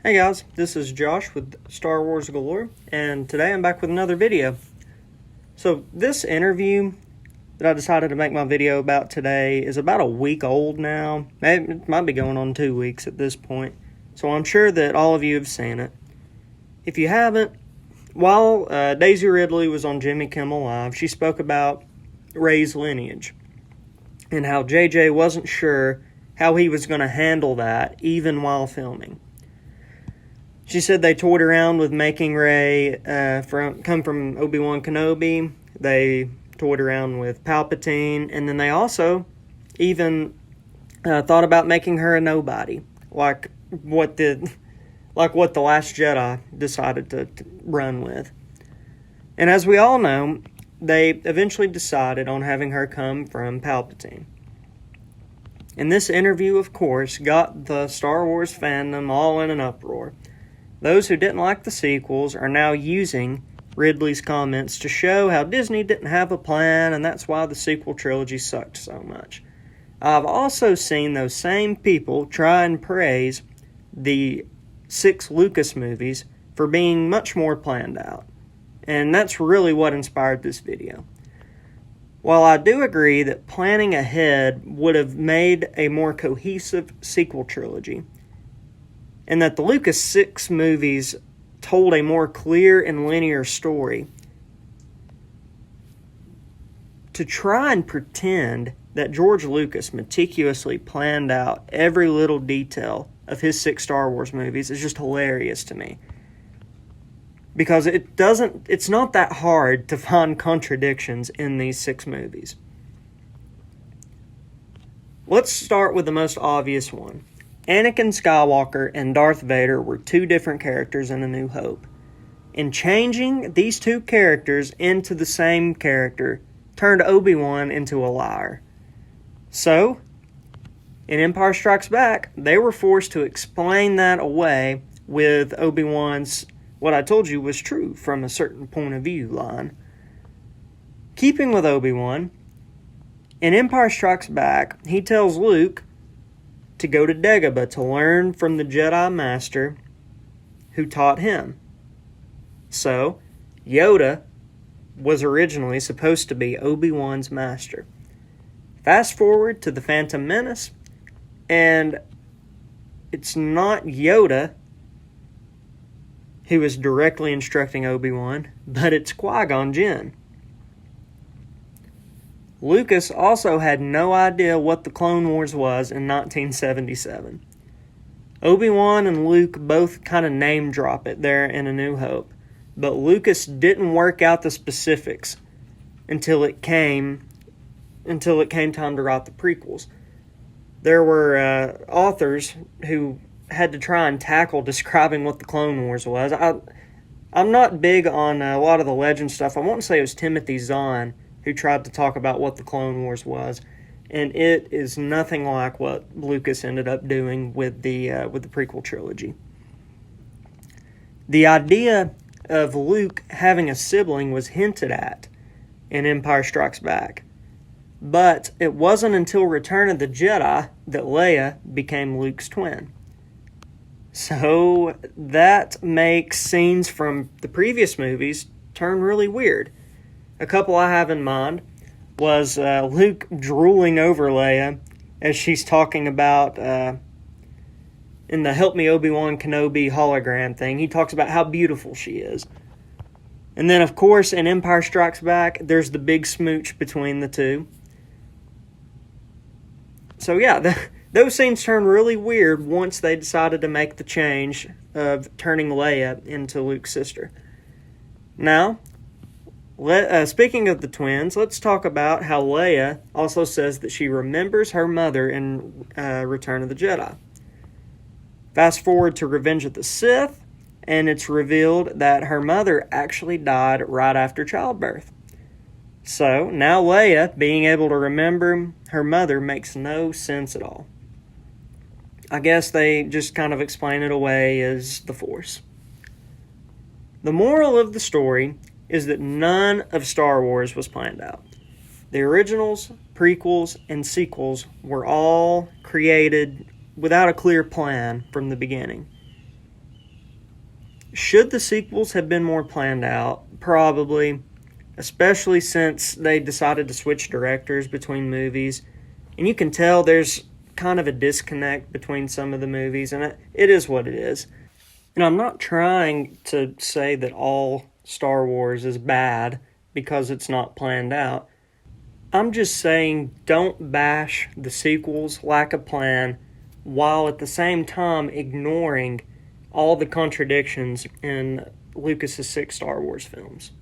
Hey guys, this is Josh with Star Wars Galore, and today I'm back with another video. So this interview that I decided to make my video about today is about a week old now. Maybe it might be going on 2 weeks at this point, so I'm sure that all of you have seen it. If you haven't, while Daisy Ridley was on Jimmy Kimmel Live, she spoke about Rey's lineage and how JJ wasn't sure how he was going to handle that even while filming. She said they toyed around with making Rey come from Obi-Wan Kenobi. They toyed around with Palpatine, and then they also even thought about making her a nobody, like what the Last Jedi decided to run with. And as we all know, they eventually decided on having her come from Palpatine. And this interview, of course, got the Star Wars fandom all in an uproar. Those who didn't like the sequels are now using Ridley's comments to show how Disney didn't have a plan, and that's why the sequel trilogy sucked so much. I've also seen those same people try and praise the 6 Lucas movies for being much more planned out. And that's really what inspired this video. While I do agree that planning ahead would have made a more cohesive sequel trilogy, and that the Lucas 6 movies told a more clear and linear story, to try and pretend that George Lucas meticulously planned out every little detail of his 6 Star Wars movies is just hilarious to me. Because it's not that hard to find contradictions in these 6 movies. Let's start with the most obvious one. Anakin Skywalker and Darth Vader were 2 different characters in A New Hope. And changing these 2 characters into the same character turned Obi-Wan into a liar. So, in Empire Strikes Back, they were forced to explain that away with Obi-Wan's "what I told you was true from a certain point of view" line. Keeping with Obi-Wan, in Empire Strikes Back, he tells Luke to go to Dagobah to learn from the Jedi Master who taught him. So, Yoda was originally supposed to be Obi-Wan's master. Fast forward to The Phantom Menace, and it's not Yoda who is directly instructing Obi-Wan, but it's Qui-Gon Jinn. Lucas also had no idea what the Clone Wars was in 1977. Obi-Wan and Luke both kind of name drop it there in A New Hope, but Lucas didn't work out the specifics until it came time to write the prequels. There were authors who had to try and tackle describing what the Clone Wars was. I'm not big on a lot of the legend stuff. I won't say it was Timothy Zahn who tried to talk about what the Clone Wars was, and it is nothing like what Lucas ended up doing with the prequel trilogy. The idea of Luke having a sibling was hinted at in Empire Strikes Back, but it wasn't until Return of the Jedi that Leia became Luke's twin. So that makes scenes from the previous movies turn really weird. A couple I have in mind was Luke drooling over Leia as she's talking about, in the Help Me Obi-Wan Kenobi hologram thing, he talks about how beautiful she is. And then, of course, in Empire Strikes Back, there's the big smooch between the 2. So yeah, those scenes turn really weird once they decided to make the change of turning Leia into Luke's sister. Now, speaking of the twins, let's talk about how Leia also says that she remembers her mother in Return of the Jedi. Fast forward to Revenge of the Sith, and it's revealed that her mother actually died right after childbirth. So, now Leia being able to remember her mother makes no sense at all. I guess they just kind of explain it away as the Force. The moral of the story is that none of Star Wars was planned out. The originals, prequels, and sequels were all created without a clear plan from the beginning. Should the sequels have been more planned out? Probably, especially since they decided to switch directors between movies. And you can tell there's kind of a disconnect between some of the movies, and it is what it is. And I'm not trying to say that all Star Wars is bad because it's not planned out. I'm just saying don't bash the sequels' lack of plan while at the same time ignoring all the contradictions in Lucas's 6 Star Wars films.